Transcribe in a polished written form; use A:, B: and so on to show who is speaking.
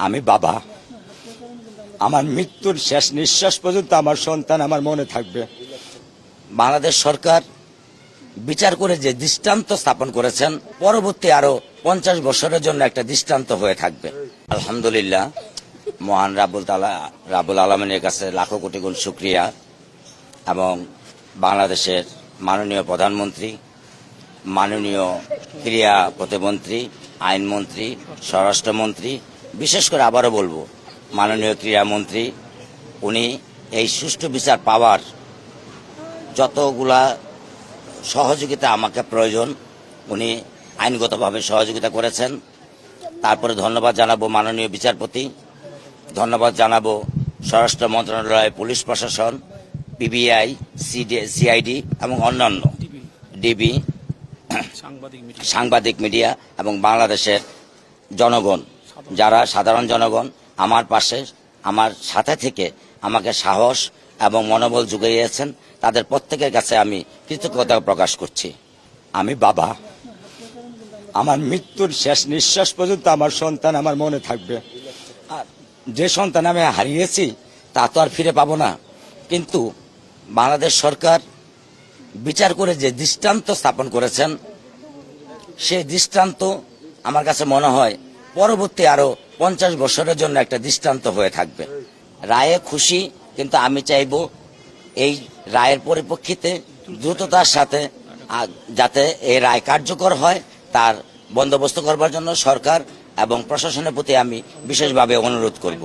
A: আমি বাবা, আমার মৃত্যুর শেষ নিঃশ্বাস পর্যন্ত আমার সন্তান আমার মনে থাকবে। বাংলাদেশ সরকার বিচার করে যে দৃষ্টান্ত স্থাপন করেছেন, পরবর্তী আরো 50 বছরের জন্য একটা দৃষ্টান্ত হয়ে থাকবে। আলহামদুলিল্লাহ, মহান রাব্বুল আলামিনের কাছে লাখো কোটি গুণ শুকরিয়া এবং বাংলাদেশের মাননীয় প্রধানমন্ত্রী, মাননীয় ক্রীড়া প্রতিমন্ত্রী, আইনমন্ত্রী, স্বরাষ্ট্রমন্ত্রী, বিশেষ করে আবারও বলবো মাননীয় ক্রীড়ামন্ত্রী, উনি এই সুষ্ঠু বিচার পাওয়ার যতগুলা সহযোগিতা আমাকে প্রয়োজন উনি আইনগতভাবে সহযোগিতা করেছেন। তারপরে ধন্যবাদ জানাবো মাননীয় বিচারপতি, ধন্যবাদ জানাবো স্বরাষ্ট্র মন্ত্রণালয়, পুলিশ প্রশাসন, পিবিআই, সিআইডি এবং অন্যান্য ডিবি, সাংবাদিক মিডিয়া এবং বাংলাদেশের জনগণ, যারা সাধারণ জনগণ আমার পাশে, আমার সাথে থেকে আমাকে সাহস এবং মনোবল জুগিয়েছেন, তাদের প্রত্যেকের কাছে আমি কৃতজ্ঞতা প্রকাশ করছি। আমি বাবা, আমার মৃত্যুর শেষ নিঃশ্বাস পর্যন্ত আমার সন্তান আমার মনে থাকবে। আর যে সন্তান আমি হারিয়েছি তা তো আর ফিরে পাবো না, কিন্তু বাংলাদেশ সরকার বিচার করে যে দৃষ্টান্ত স্থাপন করেছেন, সেই দৃষ্টান্ত আমার কাছে মনে হয় পরবর্তী আরো 50 বছরের জন্য একটা দৃষ্টান্ত হয়ে থাকবে। রায়ে খুশি, কিন্তু আমি চাইব এই রায়ের পরিপ্রেক্ষিতে দ্রুততার সাথে যাতে এই রায় কার্যকর হয় তার বন্দোবস্ত করবার জন্য সরকার এবং প্রশাসনের প্রতি আমি বিশেষভাবে অনুরোধ করব।